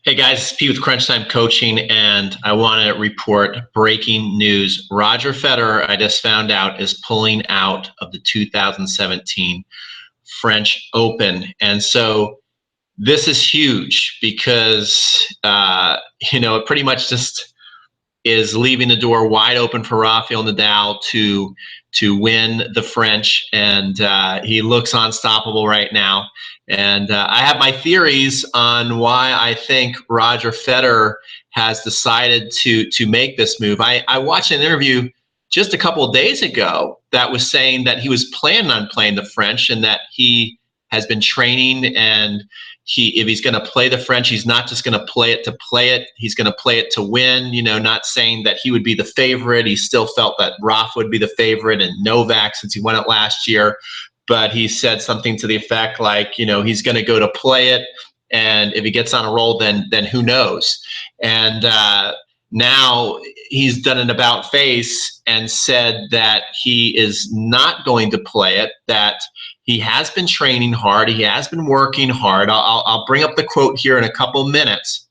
Hey guys, it's Pete with Crunch Time Coaching, and I want to report breaking news. Roger Federer, I just found out, is pulling out of the 2017 French Open. And so this is huge because, it pretty much just is leaving the door wide open for Rafael Nadal to win the French, and he looks unstoppable right now. And I have my theories on why I think Roger Federer has decided to make this move. I watched an interview just a couple of days ago that was saying that he was planning on playing the French and that he has been training, and if he's going to play the French, he's not just going to play it to play it. He's going to play it to win, not saying that he would be the favorite. He still felt that Rafa would be the favorite and Novak, since he won it last year. But he said something to the effect like, he's going to go to play it. And if he gets on a roll, then who knows? And now he's done an about face and said that he is not going to play it, that he has been training hard. He has been working hard. I'll bring up the quote here in a couple minutes.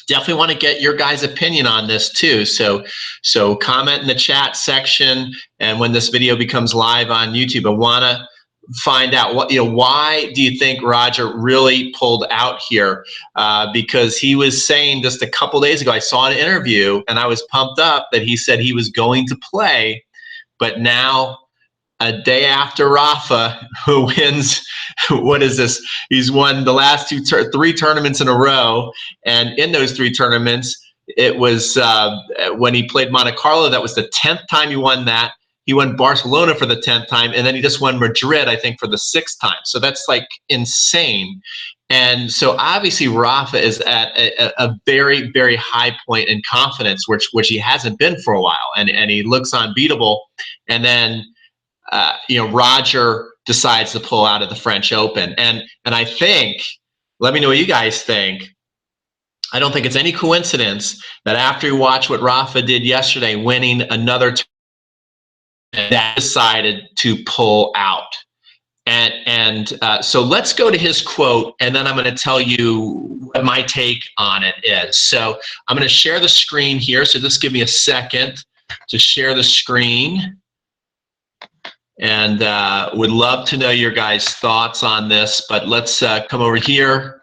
Definitely want to get your guys' opinion on this too. So comment in the chat section, and when this video becomes live on YouTube, I want to find out why do you think Roger really pulled out here? Because he was saying just a couple days ago, I saw an interview and I was pumped up that he said he was going to play, but now, a day after Rafa, who wins, what is this? He's won the last three tournaments in a row. And in those three tournaments, it was when he played Monte Carlo, that was the 10th time he won that. He won Barcelona for the 10th time. And then he just won Madrid, I think, for the 6th time. So that's like insane. And so obviously Rafa is at a very, very high point in confidence, which he hasn't been for a while. And he looks unbeatable. And then Roger decides to pull out of the French Open. And I think, let me know what you guys think. I don't think it's any coincidence that after you watch what Rafa did yesterday, winning another tournament, that decided to pull out. And so let's go to his quote, and then I'm going to tell you what my take on it is. So I'm going to share the screen here. So just give me a second to share the screen. And would love to know your guys' thoughts on this, but let's come over here.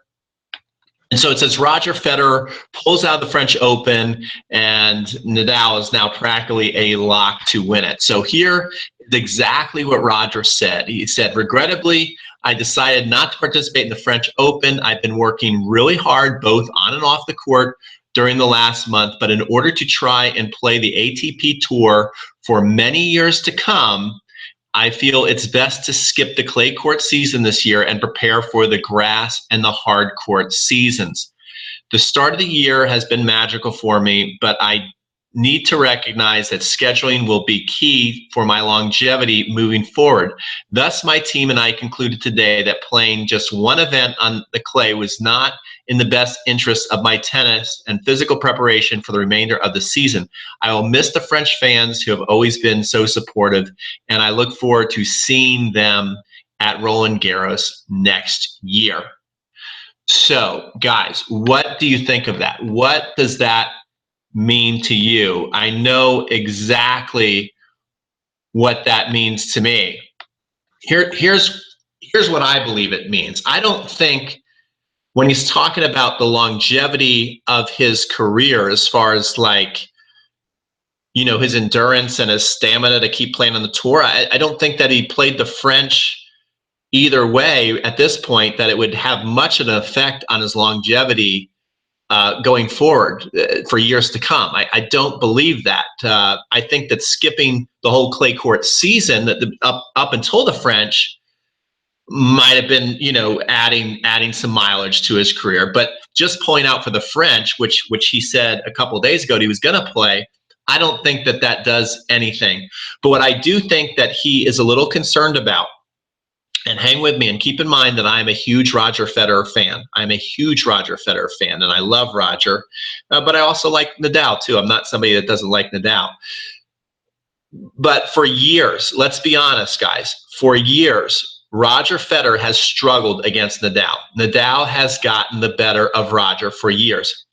And so it says Roger Federer pulls out of the French Open, and Nadal is now practically a lock to win it. So here is exactly what Roger said. He said, regrettably, I decided not to participate in the French Open. I've been working really hard, both on and off the court, during the last month, but in order to try and play the ATP Tour for many years to come, I feel it's best to skip the clay court season this year and prepare for the grass and the hard court seasons. The start of the year has been magical for me, but I need to recognize that scheduling will be key for my longevity moving forward. Thus, my team and I concluded today that playing just one event on the clay was not in the best interest of my tennis and physical preparation for the remainder of the season. I will miss the French fans who have always been so supportive, and I look forward to seeing them at Roland Garros next year. So, guys, what do you think of that? What does that mean to you? I know exactly what that means to me. Here's what I believe it means. I don't think, when he's talking about the longevity of his career, as far as his endurance and his stamina to keep playing on the tour, I don't think that he played the French either way at this point, that it would have much of an effect on his longevity going forward for years to come. I don't believe that. I think that skipping the whole clay court season, that up until the French, might have been, adding some mileage to his career. But just point out for the French, which he said a couple of days ago that he was going to play, I don't think that does anything. But what I do think that he is a little concerned about, and hang with me and keep in mind that I'm a huge Roger Federer fan. I'm a huge Roger Federer fan, and I love Roger, but I also like Nadal too. I'm not somebody that doesn't like Nadal. But for years, let's be honest, guys, for years, Roger Federer has struggled against Nadal. Nadal has gotten the better of Roger for years.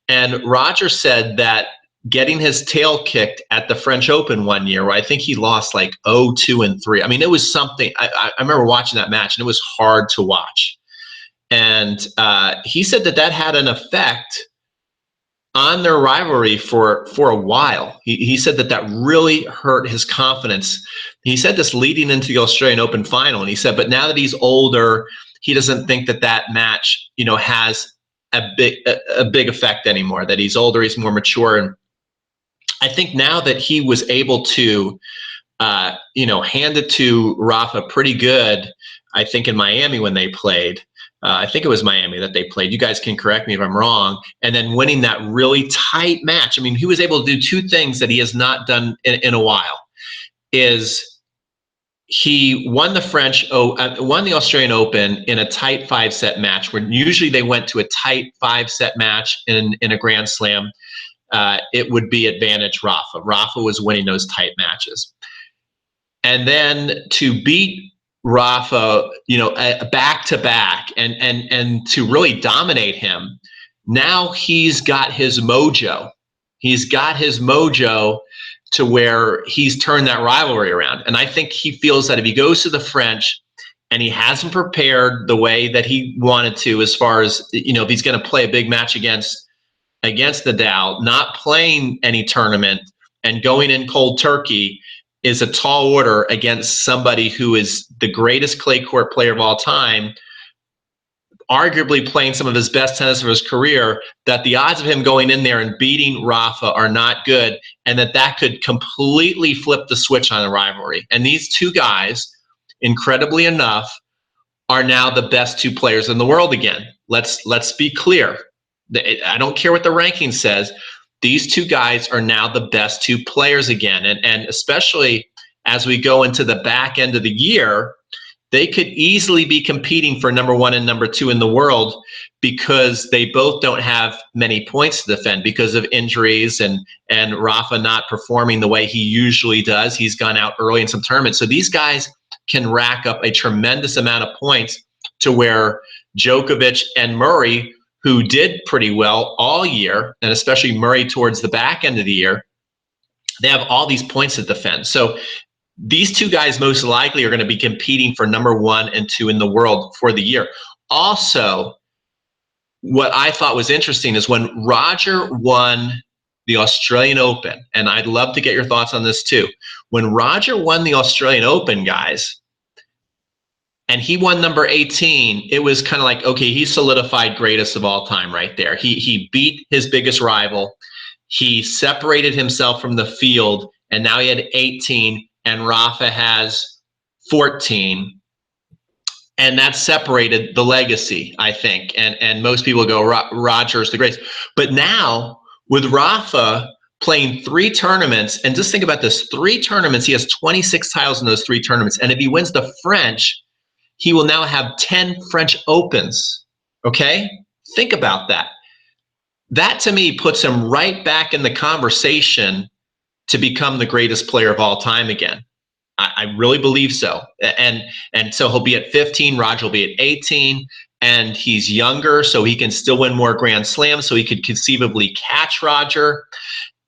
And Roger said that getting his tail kicked at the French Open one year, where I think he lost like 0-2-3. I mean, it was something. I remember watching that match, and it was hard to watch. And he said that had an effect on their rivalry for a while. He said that really hurt his confidence. He said this leading into the Australian Open final, and he said, but now that he's older, he doesn't think that match, has a big effect anymore. That he's older, he's more mature, and I think now that he was able to, hand it to Rafa pretty good. I think in Miami when they played. I think it was Miami that they played. You guys can correct me if I'm wrong. And then winning that really tight match. I mean, he was able to do two things that he has not done in a while. Is he won won the Australian Open in a tight 5-set match, where usually they went to a tight 5-set match in a Grand Slam. It would be advantage Rafa. Rafa was winning those tight matches. And then to beat Rafa, back to back, and to really dominate him. Now he's got his mojo. He's got his mojo to where he's turned that rivalry around. And I think he feels that if he goes to the French and he hasn't prepared the way that he wanted to, as far as, if he's going to play a big match against Nadal, not playing any tournament and going in cold turkey is a tall order against somebody who is the greatest clay court player of all time, arguably playing some of his best tennis of his career, that the odds of him going in there and beating Rafa are not good, and that could completely flip the switch on the rivalry. And these two guys, incredibly enough, are now the best two players in the world again. Let's be clear. I don't care what the ranking says. These two guys are now the best two players again. And especially as we go into the back end of the year, they could easily be competing for number 1 and number 2 in the world, because they both don't have many points to defend because of injuries and Rafa not performing the way he usually does. He's gone out early in some tournaments. So these guys can rack up a tremendous amount of points, to where Djokovic and Murray, who did pretty well all year, and especially Murray towards the back end of the year, they have all these points to defend. So these two guys most likely are going to be competing for number 1 and 2 in the world for the year. Also, what I thought was interesting is when Roger won the Australian Open, and I'd love to get your thoughts on this too. When Roger won the Australian Open, guys, and he won number 18, it was kind of like, okay, he solidified greatest of all time right there. He beat his biggest rival. He separated himself from the field, and now he had 18, and Rafa has 14. And that separated the legacy, I think. And most people go, Roger's the greatest. But now, with Rafa playing 3 tournaments, and just think about this, 3 tournaments, he has 26 titles in those 3 tournaments. And if he wins the French, he will now have 10 French Opens, okay? Think about that. That, to me, puts him right back in the conversation to become the greatest player of all time again. I really believe so. And so he'll be at 15, Roger will be at 18, and he's younger, so he can still win more Grand Slams, so he could conceivably catch Roger.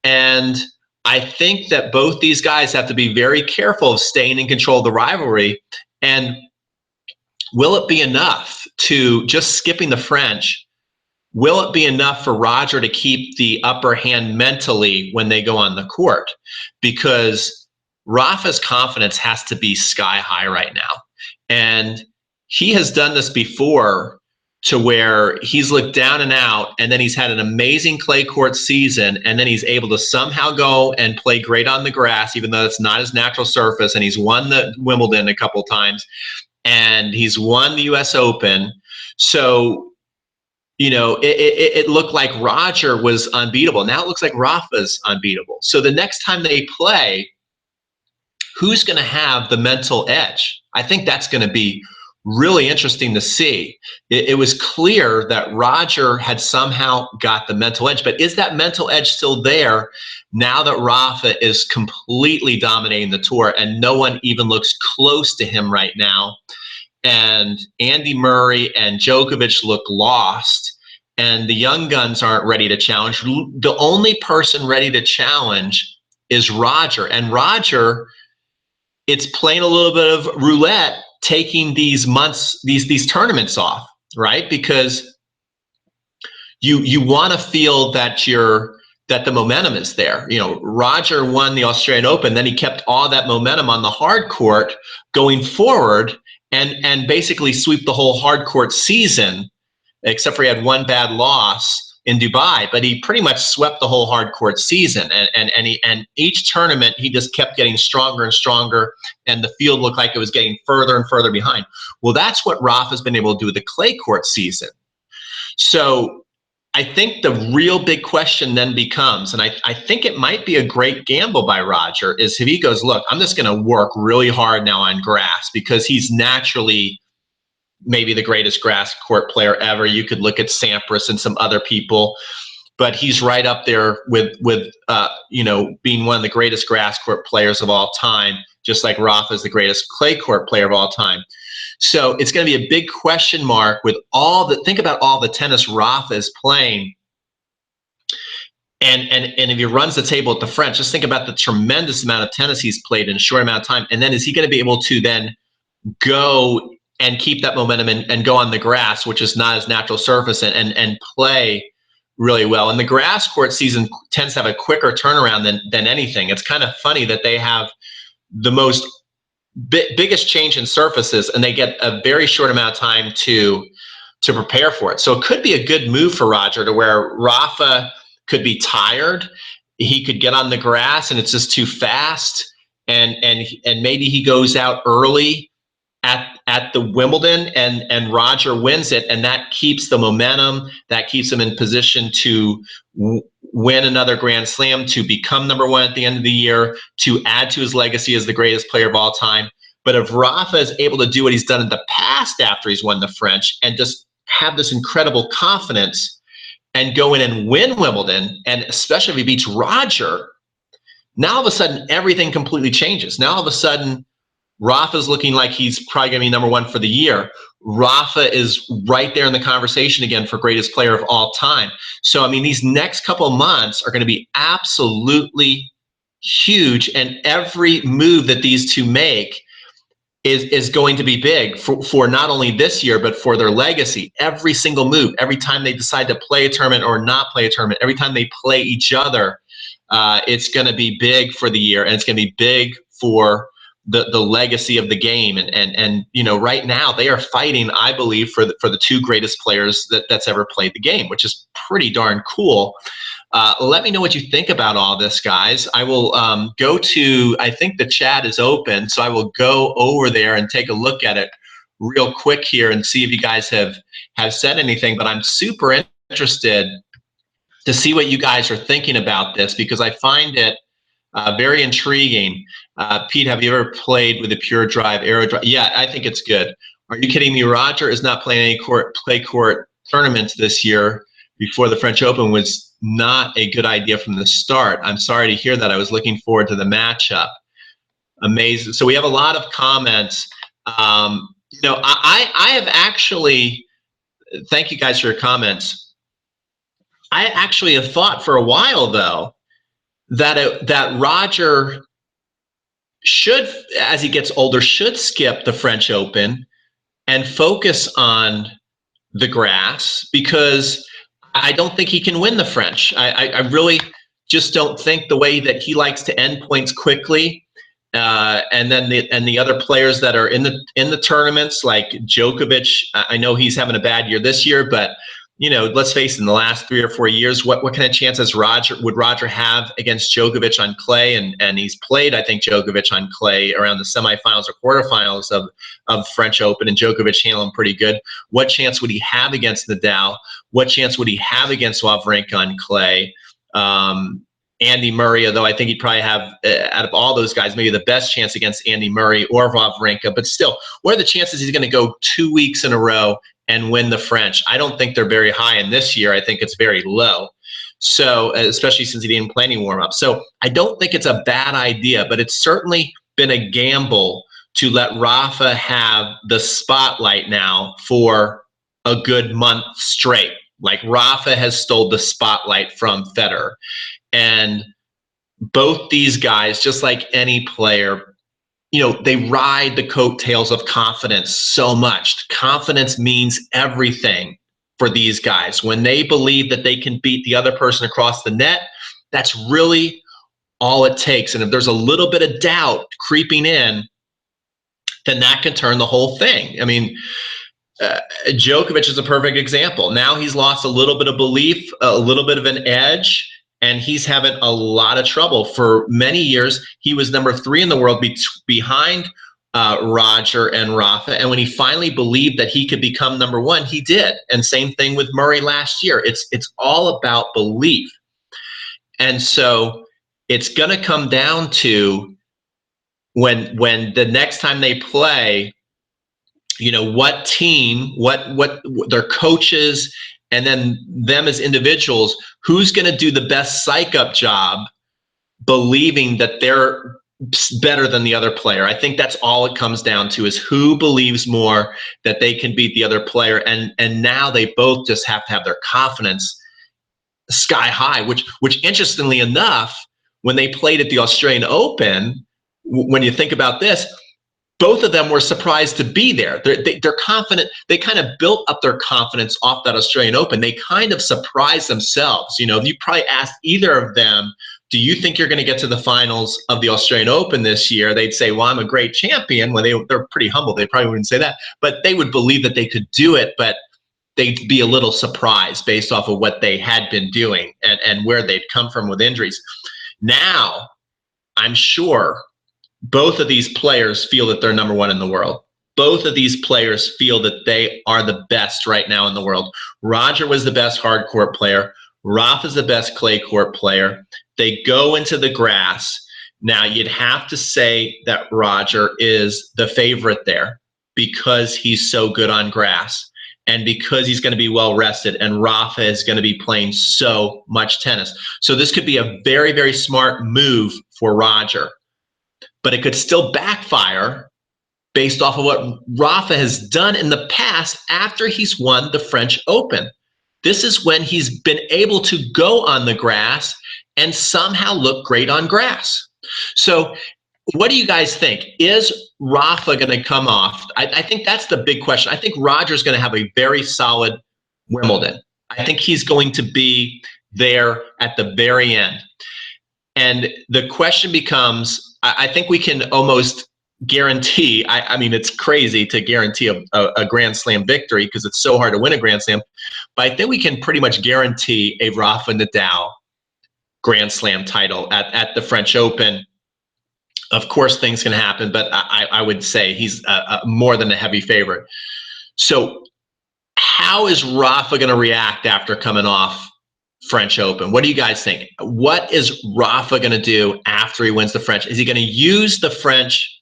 And I think that both these guys have to be very careful of staying in control of the rivalry. And will it be enough to just skipping the French? Will it be enough for Roger to keep the upper hand mentally when they go on the court? Because Rafa's confidence has to be sky high right now. And he has done this before, to where he's looked down and out, and then he's had an amazing clay court season, and then he's able to somehow go and play great on the grass, even though it's not his natural surface, and he's won the Wimbledon a couple times, and he's won the US Open. So, you know, it looked like Roger was unbeatable. Now it looks like Rafa's unbeatable. So the next time they play, who's going to have the mental edge? I think that's going to be really interesting to see. It was clear that Roger had somehow got the mental edge, but is that mental edge still there now that Rafa is completely dominating the tour and no one even looks close to him right now? and Andy Murray and Djokovic look lost, and the young guns aren't ready to challenge. The only person ready to challenge is Roger. And Roger, it's playing a little bit of roulette, taking these months, these tournaments off, right? Because you want to feel that that the momentum is there. You know, Roger won the Australian Open, then he kept all that momentum on the hard court going forward, and basically sweep the whole hard court season, except for he had one bad loss in Dubai, but he pretty much swept the whole hard court season. And each tournament he just kept getting stronger and stronger, and the field looked like it was getting further and further behind. Well, that's what Rafa's been able to do with the clay court season. So I think the real big question then becomes, and I think it might be a great gamble by Roger, is if he goes, look, I'm just going to work really hard now on grass, because he's naturally maybe the greatest grass court player ever. You could look at Sampras and some other people, but he's right up there with you know, being one of the greatest grass court players of all time, just like Rafa is the greatest clay court player of all time. So it's going to be a big question mark with think about all the tennis Rafa is playing. And if he runs the table at the French, just think about the tremendous amount of tennis he's played in a short amount of time. And then is he going to be able to then go and keep that momentum and go on the grass, which is not his natural surface, and play really well? And the grass court season tends to have a quicker turnaround than anything. It's kind of funny that they have the most biggest change in surfaces, and they get a very short amount of time to prepare for it. So it could be a good move for Roger, to where Rafa could be tired, he could get on the grass and it's just too fast, and maybe he goes out early at the Wimbledon, and Roger wins it, and that keeps the momentum, that keeps him in position to win another Grand Slam, to become #1 at the end of the year, to add to his legacy as the greatest player of all time. But if Rafa is able to do what he's done in the past after he's won the French, and just have this incredible confidence and go in and win Wimbledon, and especially if he beats Roger, now all of a sudden everything completely changes. Now all of a sudden Rafa's looking like he's probably going to be #1 for the year. Rafa is right there in the conversation again for greatest player of all time. So, I mean, these next couple of months are going to be absolutely huge, and every move that these two make is going to be big for not only this year, but for their legacy. Every single move, every time they decide to play a tournament or not play a tournament, every time they play each other, it's going to be big for the year, and it's going to be big for the legacy of the game. And you know, right now they are fighting, I believe, for the two greatest players that's ever played the game, which is pretty darn cool. Let me know what you think about all this, guys. I will go to, I think the chat is open, so I will go over there and take a look at it real quick here and see if you guys have said anything. But I'm super interested to see what you guys are thinking about this, because I find it very intriguing. Pete, have you ever played with a pure drive, aero drive? Yeah, I think it's good. Are you kidding me? Roger is not playing any clay court tournaments this year. Before the French Open was not a good idea from the start. I'm sorry to hear that. I was looking forward to the matchup. Amazing. So we have a lot of comments. You know, I have actually, thank you guys for your comments. I actually have thought for a while, though, that Roger should, as he gets older, should skip the French Open and focus on the grass, because I don't think he can win the French. I really just don't think the way that he likes to end points quickly, and then the other players that are in the tournaments, like Djokovic. I know he's having a bad year this year, but you know, let's face it, in the last 3 or 4 years, what kind of chances would Roger have against Djokovic on clay? And he's played, I think, Djokovic on clay around the semifinals or quarterfinals of French Open, and Djokovic handled him pretty good. What chance would he have against Nadal? What chance would he have against Wawrinka on clay? Andy Murray, although I think he'd probably have, out of all those guys, maybe the best chance against Andy Murray or Wawrinka. But still, what are the chances he's going to go 2 weeks in a row and win the French? I don't think they're very high, and this year I think it's very low. So, especially since he didn't play any warm-up. So I don't think it's a bad idea, but it's certainly been a gamble to let Rafa have the spotlight now for a good month straight. Like Rafa has stole the spotlight from Federer. And both these guys, just like any player, they ride the coattails of confidence so much. Confidence means everything for these guys. When they believe that they can beat the other person across the net, that's really all it takes. And if there's a little bit of doubt creeping in, then that can turn the whole thing. I mean, Djokovic is a perfect example. Now he's lost a little bit of belief, a little bit of an edge, and he's having a lot of trouble. For many years, he was number 3 in the world behind Roger and Rafa. And when he finally believed that he could become number 1, he did. And same thing with Murray last year. It's all about belief. And so it's going to come down to when the next time they play, what team, what their coaches, and then them as individuals, who's going to do the best psych-up job believing that they're better than the other player. I think that's all it comes down to, is who believes more that they can beat the other player. And now they both just have to have their confidence sky high, which interestingly enough, when they played at the Australian Open, when you think about this, both of them were surprised to be there. They're confident. They kind of built up their confidence off that Australian Open. They kind of surprised themselves. If you probably asked either of them, do you think you're going to get to the finals of the Australian Open this year? They'd say, well, I'm a great champion. Well, they're pretty humble. They probably wouldn't say that, but they would believe that they could do it, but they'd be a little surprised based off of what they had been doing and where they'd come from with injuries. Now, I'm sure both of these players feel that they're number 1 in the world. Both of these players feel that they are the best right now in the world. Roger was the best hard court player. Rafa's the best clay court player. They go into the grass. Now, you'd have to say that Roger is the favorite there because he's so good on grass and because he's going to be well rested, and Rafa is going to be playing so much tennis. So this could be a very, very smart move for Roger. But it could still backfire based off of what Rafa has done in the past after he's won the French Open. This is when he's been able to go on the grass and somehow look great on grass. So what do you guys think? Is Rafa going to come off? I think that's the big question. I think Roger's going to have a very solid Wimbledon. I think he's going to be there at the very end. And the question becomes, I think we can almost guarantee, I mean, it's crazy to guarantee a Grand Slam victory because it's so hard to win a Grand Slam, but I think we can pretty much guarantee a Rafa Nadal Grand Slam title at the French Open. Of course, things can happen, but I would say he's more than a heavy favorite. So how is Rafa going to react after coming off French Open? What do you guys think? What is Rafa going to do after he wins the French? Is he going to use the French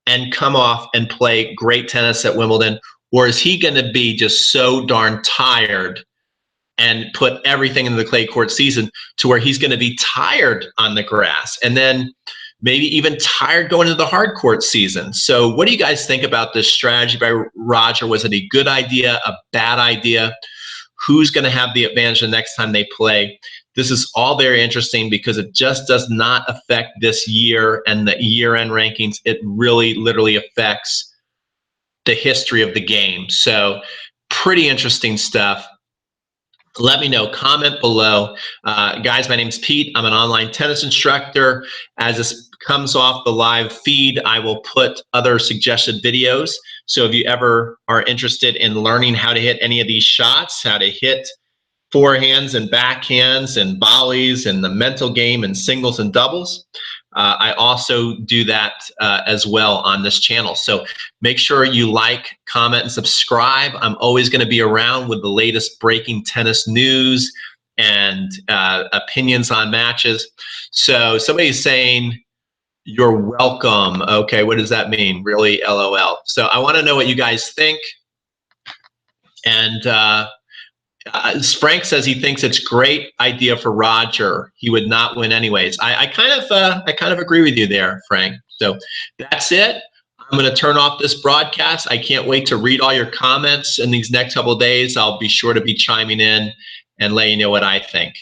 and come off and play great tennis at Wimbledon? Or is he going to be just so darn tired and put everything into the clay court season to where he's going to be tired on the grass and then maybe even tired going into the hard court season? So what do you guys think about this strategy by Roger? Was it a good idea, a bad idea? Who's going to have the advantage the next time they play? This is all very interesting because it just does not affect this year and the year-end rankings. It really literally affects the history of the game. So pretty interesting stuff. Let me know. Comment below. Guys, my name's Pete. I'm an online tennis instructor. As this comes off the live feed, I will put other suggested videos. So if you ever are interested in learning how to hit any of these shots, how to hit forehands and backhands and volleys and the mental game and singles and doubles, I also do that as well on this channel. So make sure you like, comment, and subscribe. I'm always going to be around with the latest breaking tennis news and opinions on matches. So somebody's saying, "You're welcome." Okay, what does that mean? Really, LOL. So I want to know what you guys think. And Frank says he thinks it's a great idea for Roger. He would not win anyways. I kind of agree with you there, Frank. So that's it. I'm going to turn off this broadcast. I can't wait to read all your comments in these next couple of days. I'll be sure to be chiming in and letting you know what I think.